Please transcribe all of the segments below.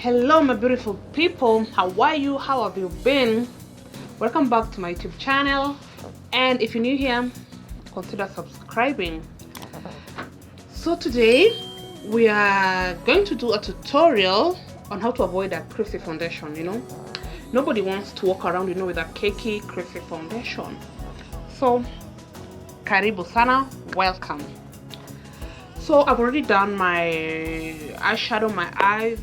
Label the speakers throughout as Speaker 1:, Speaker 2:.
Speaker 1: Hello my beautiful people, how are you? How have you been? Welcome back to my YouTube channel, and if you're new here, consider subscribing. So today we are going to do a tutorial on how to avoid a creasy foundation. Nobody wants to walk around with a cakey creasy foundation. So karibu sana, welcome. So I've already done my eyeshadow, my eyes,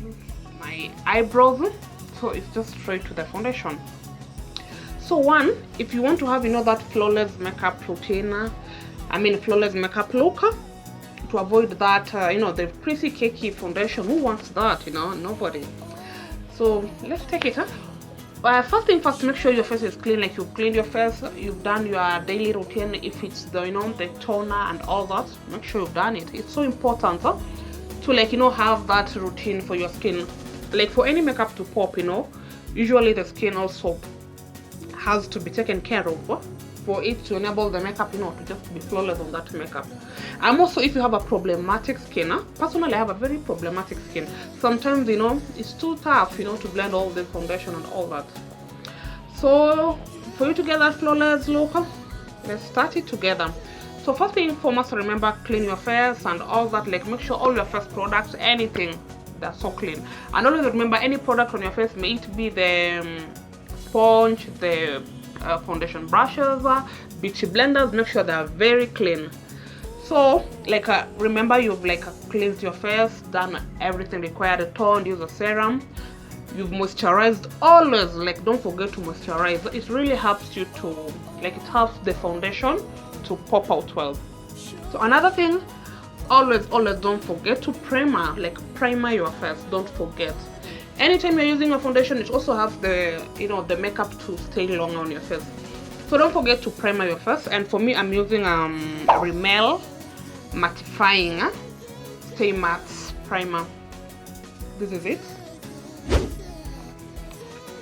Speaker 1: my eyebrows, so it's just straight to the foundation. So one, if you want to have that flawless makeup routine, flawless makeup look, to avoid that the creasy cakey foundation, who wants that? Nobody. So let's take it. First thing first, make sure your face is clean. Like you've cleaned your face, you've done your daily routine. If it's the the toner and all that, make sure you've done it. It's so important to have that routine for your skin. Like for any makeup to pop, usually the skin also has to be taken care of for it to enable the makeup to just be flawless on that makeup. And also, if you have a problematic skin, personally I have a very problematic skin. Sometimes it's too tough to blend all the foundation and all that. So for you to get that flawless look, let's start it together. So first thing foremost, remember, clean your face and all that. Like make sure all your face products, anything, that's so clean. And always remember, any product on your face, may it be the sponge, the foundation brushes, beauty blenders, make sure they are very clean. So remember, you've cleansed your face, done everything required, toned, use a serum, you've moisturized. Always don't forget to moisturize. It really helps you to it helps the foundation to pop out well. So another thing, always don't forget to primer. Primer your face, don't forget. Anytime you're using a foundation, it also has the the makeup to stay long on your face, so don't forget to primer your face. And for me, I'm using Rimmel mattifying stay matte primer. This is it.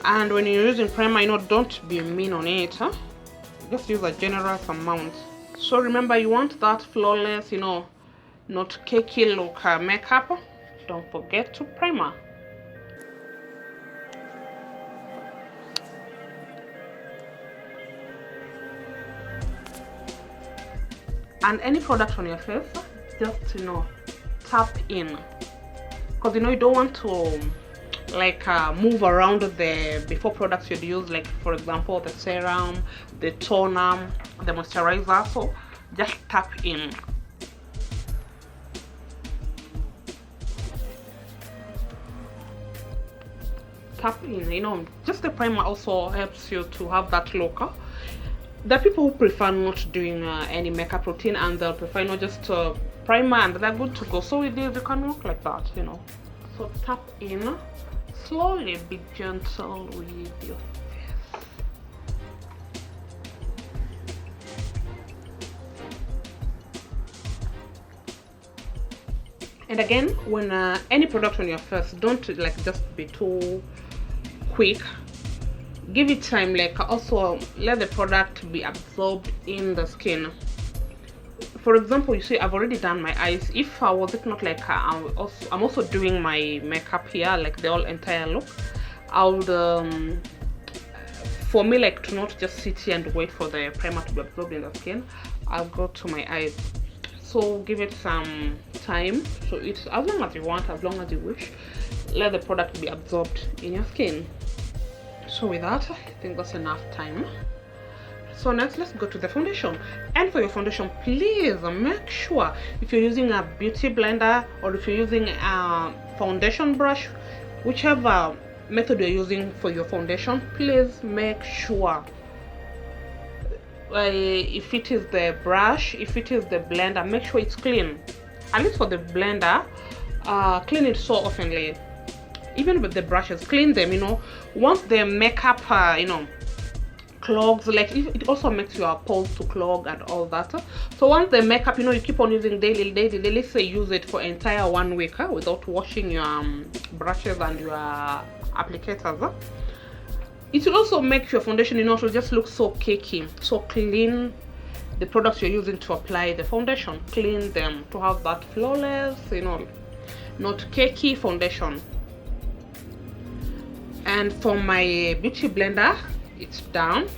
Speaker 1: And when you're using primer, don't be mean on it, just use a generous amount. So remember, you want that flawless not cakey look makeup, don't forget to primer. And any product on your face, just tap in, because you don't want to move around the before products you'd use, like for example the serum, the toner, the moisturizer. So just tap in. Tap in. Just the primer also helps you to have that look. There are people who prefer not doing any makeup routine, and they'll prefer just primer and they're good to go. So with this, you can work like that, So tap in slowly, be gentle with your face. And again, when any product on your face, don't just be too quick. Give it time. Also let the product be absorbed in the skin. For example, you see I've already done my eyes. If I was it not I'm also doing my makeup here, the whole entire look, I would for me to not just sit here and wait for the primer to be absorbed in the skin, I'll go to my eyes. So give it some time. So it's as long as you want, as long as you wish, let the product be absorbed in your skin. So with that, I think that's enough time. So next, let's go to the foundation. And for your foundation, please make sure, if you're using a beauty blender or if you're using a foundation brush, whichever method you're using for your foundation, please make sure if it is the brush, if it is the blender, make sure it's clean. At least for the blender, clean it so oftenly. Even with the brushes, clean them. Once the makeup clogs, it also makes your pores to clog and all that. So once the makeup you keep on using daily, let's say use it for entire 1 week without washing your brushes and your applicators, it will also make your foundation to just look so cakey. So clean the products you're using to apply the foundation, clean them to have that flawless not cakey foundation. And for my beauty blender, it's down.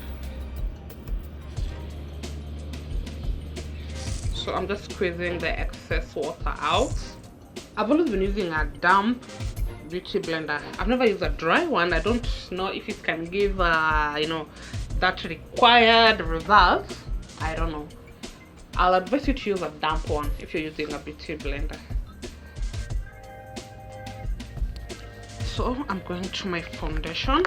Speaker 1: So I'm just squeezing the excess water out. I've always been using a damp beauty blender. I've never used a dry one. I don't know if it can give you know, that required results. I don't know. I'll advise you to use a damp one if you're using a beauty blender. So I'm going to my foundation,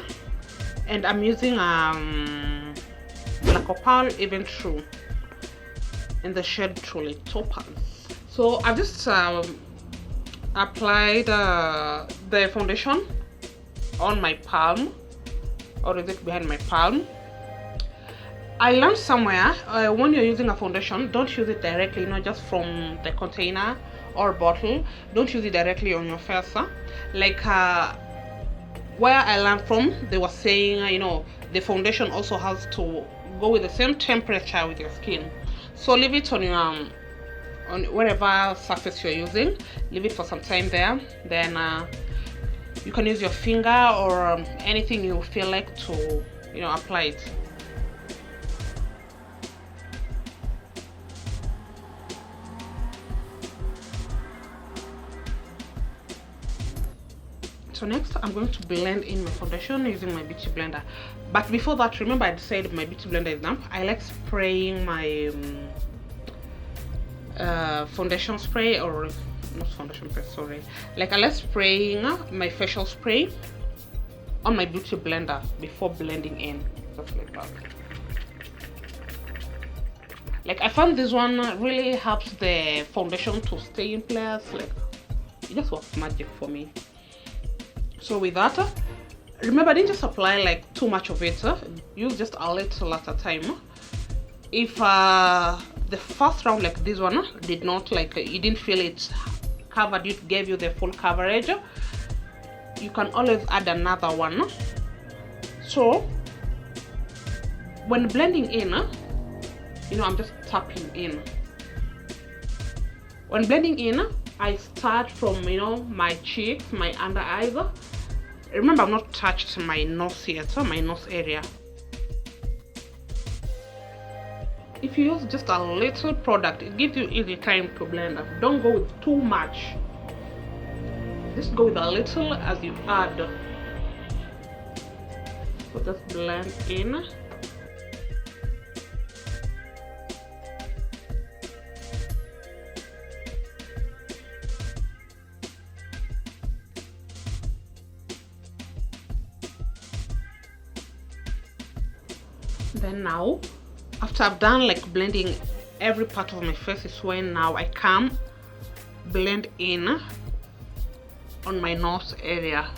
Speaker 1: and I'm using black Opal Even True in the shade Truly Topaz. So I've just applied the foundation on my palm, or is it behind my palm? I learned somewhere when you're using a foundation, don't use it directly, you know, just from the container or bottle. Don't use it directly on your face. Like where I learned from, they were saying, you know, the foundation also has to go with the same temperature with your skin. So leave it on your on whatever surface you're using. Leave it for some time there. Then you can use your finger or anything you feel like to, you know, apply it. So next I'm going to blend in my foundation using my beauty blender. But before that, remember I decided my beauty blender is damp. I like spraying my foundation spray, or not foundation spray, sorry. Like I like spraying my facial spray on my beauty blender before blending in, just like that. Like I found this one really helps the foundation to stay in place. Like it just works magic for me. So with that, remember I didn't just apply like too much of it. Use just a little at a time. If the first round, like this one, did not, like you didn't feel it covered, it gave you the full coverage, you can always add another one. So when blending in, you know, I'm just tapping in. When blending in, I start from, you know, my cheeks, my under eyes. Remember, I've not touched my nose yet, so my nose area. If you use just a little product, it gives you easy time to blend. Don't go with too much. Just go with a little as you add. So just blend in. Then now, after I've done like blending every part of my face, is when now I come blend in on my nose area.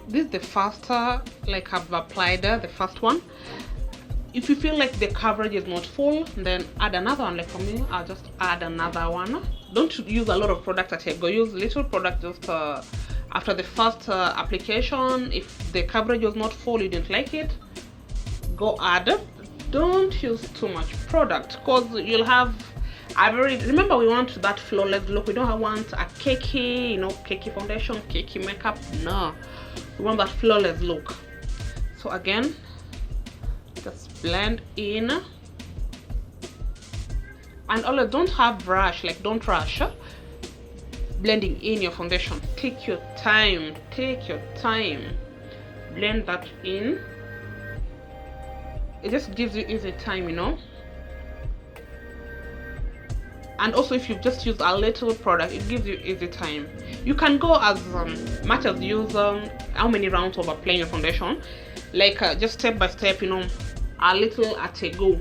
Speaker 1: This is the first like I've applied the first one. If you feel like the coverage is not full, then add another one. Like for me, I'll just add another one. Don't use a lot of product at a go. Use little product just after the first application. If the coverage was not full, you didn't like it, go add. Don't use too much product, because you'll have, remember we want that flawless look. We don't want a cakey, you know, cakey foundation, cakey makeup. No, we want that flawless look. So again, just blend in, and always don't have rush. Like don't rush blending in your foundation. Take your time, blend that in. It just gives you easy time, you know. And also, if you just use a little product, it gives you easy time. You can go as much as you use how many rounds of applying your foundation, like just step by step, you know, a little at a go.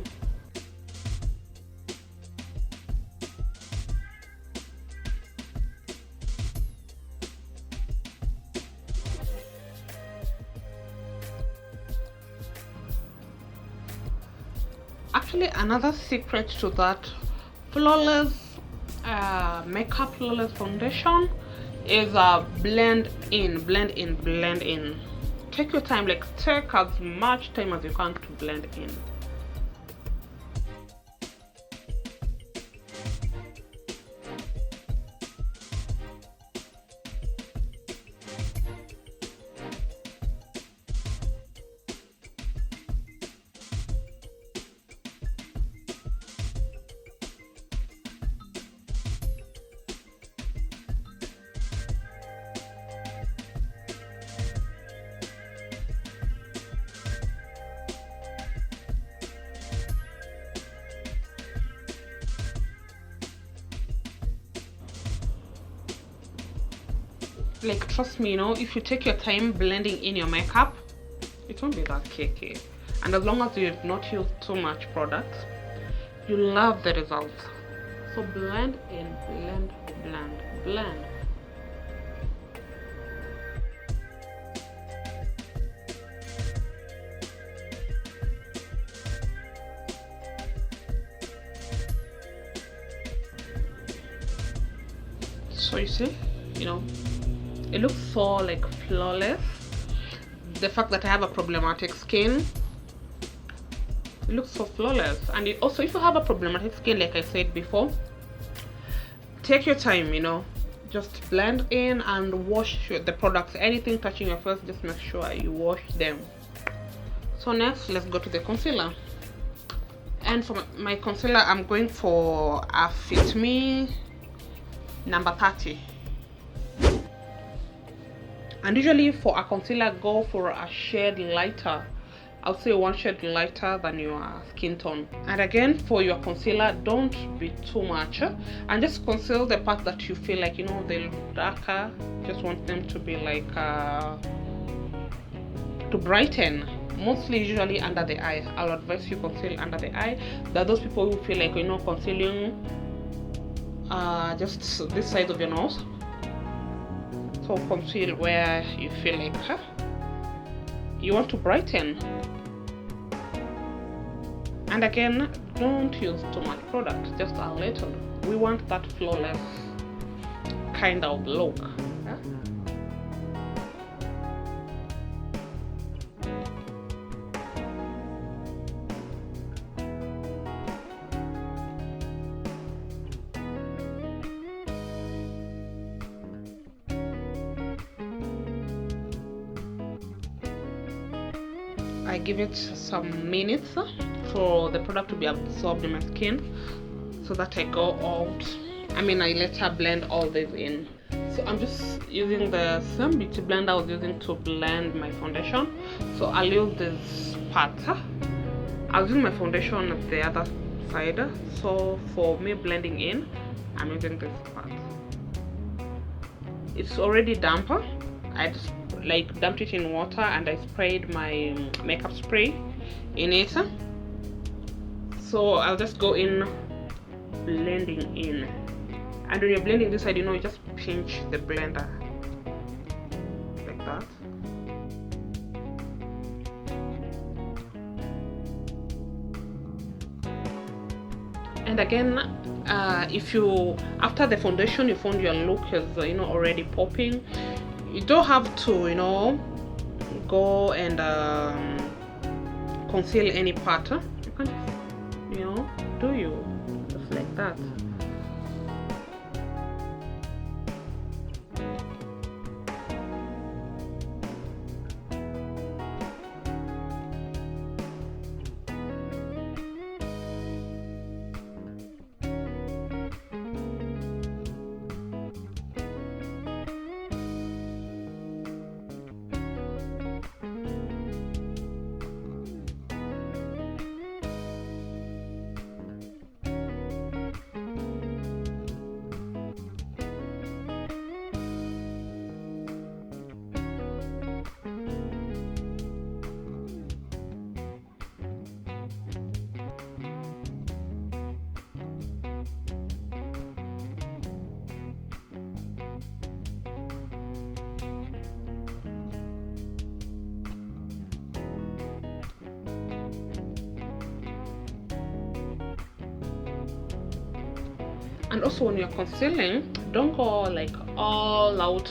Speaker 1: Actually, another secret to that flawless makeup flawless foundation is blend in. take your time, like take as much time as you can to blend in. Like, trust me, you know, if you take your time blending in your makeup, it won't be that cakey. And as long as you have not used too much product, you love the results. So blend in, blend, blend, blend. So you see, you know, it looks so like flawless. The fact that I have a problematic skin, it looks so flawless. And it also, if you have a problematic skin, like I said before, take your time, you know, just blend in and wash the products. Anything touching your face, just make sure you wash them. So next, let's go to the concealer. And for my concealer, I'm going for a Fit Me number 30. And usually for a concealer, go for a shade lighter. I'll say one shade lighter than your skin tone. And again, for your concealer, don't be too much, and just conceal the parts that you feel like, you know, they look darker. Just want them to be like to brighten. Mostly usually under the eye. I'll advise you conceal under the eye. There are those people who feel like, you know, concealing just this side of your nose. So conceal where you feel like you want to brighten. And again, don't use too much product, just a little. We want that flawless kind of look. I give it some minutes for the product to be absorbed in my skin, so that I go out. I let her blend all this in. So I'm just using the same beauty blender I was using to blend my foundation. So I'll use this part. I was using my foundation at the other side. So for me blending in, I'm using this part. It's already damp. I just dumped it in water and I sprayed my makeup spray in it. So I'll just go in blending in. And when you're blending this side, you know, you just pinch the blender like that. And again, if you, after the foundation, you found your look is, you know, already popping, you don't have to, you know, go and conceal any part. You can just, you know, do you just like that. And also when you're concealing, don't go like all out.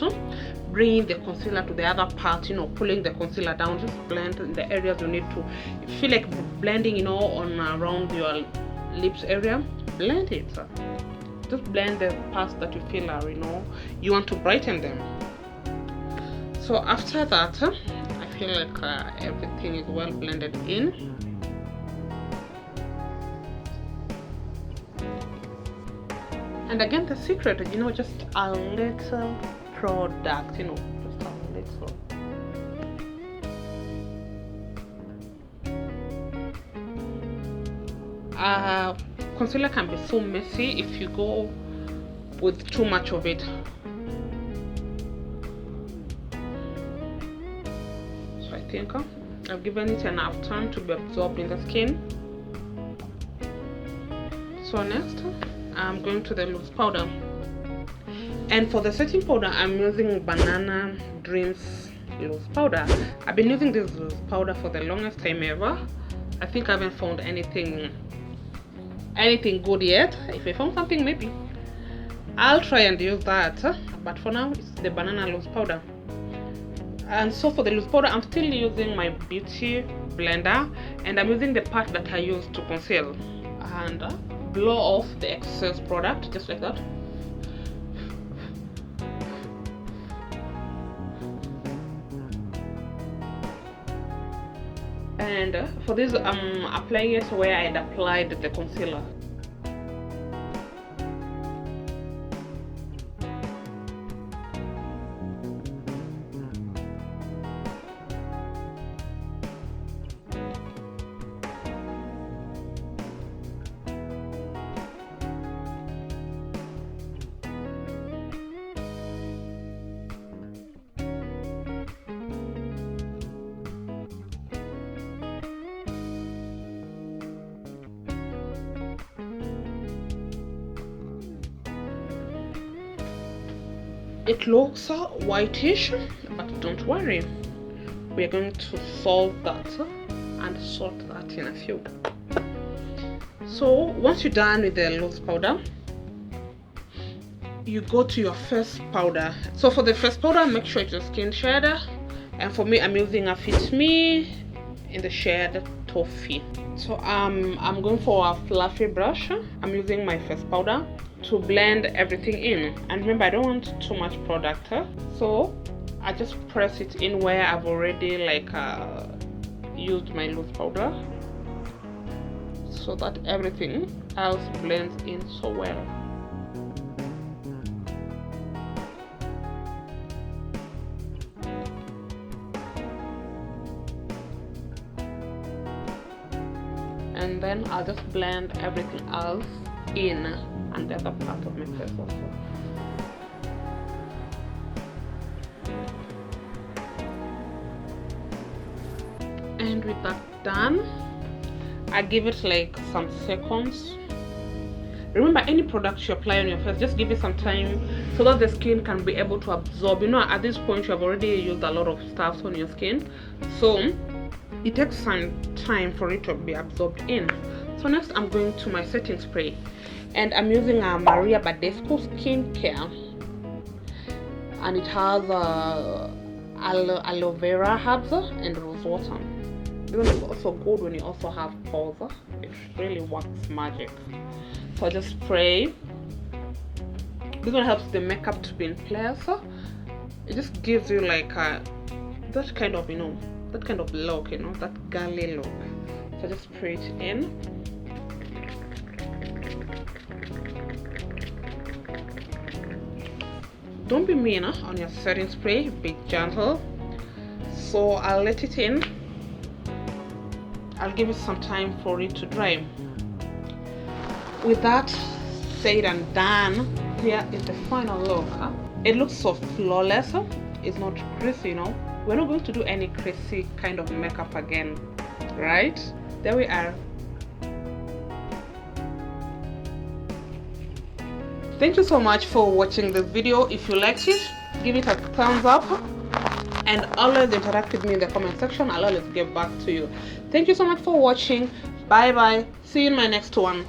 Speaker 1: bringing the concealer to the other part, you know, pulling the concealer down. Just blend in the areas you need to. If you feel like blending, you know, on around your lips area, blend it. Just blend the parts that you feel are, you know, you want to brighten them. So after that, I feel like everything is well blended in. And again, the secret, you know, just a little product, you know, just a little. Concealer can be so messy if you go with too much of it. So I think I've given it enough time to be absorbed in the skin. So next, I'm going to the loose powder. And for the setting powder, I'm using Banana Dreams loose powder. I've been using this loose powder for the longest time ever. I think I haven't found anything good yet. If I found something, maybe I'll try and use that, but for now it's the banana loose powder. And so for the loose powder, I'm still using my beauty blender, and I'm using the part that I used to conceal, and blow off the excess product just like that. And for this, I'm applying it where I had applied the concealer. It looks whitish, but don't worry, we're going to solve that and sort that in a few. So once you're done with the loose powder, you go to your face powder. So for the face powder, make sure it's a skin shade, and for me, I'm using a Fit Me in the shade Toffee. So I'm going for a fluffy brush. I'm using my face powder to blend everything in, and remember, I don't want too much product, so I just press it in where I've already like used my loose powder, so that everything else blends in so well. And then I'll just blend everything else in, and the other part of my face also. And with that done, I give it like some seconds. Remember, any product you apply on your face, just give it some time so that the skin can be able to absorb. You know, at this point you have already used a lot of stuff on your skin, so it takes some time for it to be absorbed in. So next, I'm going to my setting spray, and I'm using a Maria Badescu skincare, and it has aloe vera herbs and rose water. This one is also good when you also have pores. It really works magic. So I just spray. This one helps the makeup to be in place. It just gives you like that kind of, you know, that kind of look, you know, that girly look. So I just spray it in. Don't be mean on your setting spray, be gentle. So I'll let it in. I'll give it some time for it to dry. With that said and done, here is the final look. It looks so flawless. It's not greasy, you know. We're not going to do any greasy kind of makeup again, right? There we are. Thank you so much for watching this video. If you liked it, give it a thumbs up, and always interact with me in the comment section. I'll always get back to you. Thank you so much for watching. Bye bye. See you in my next one.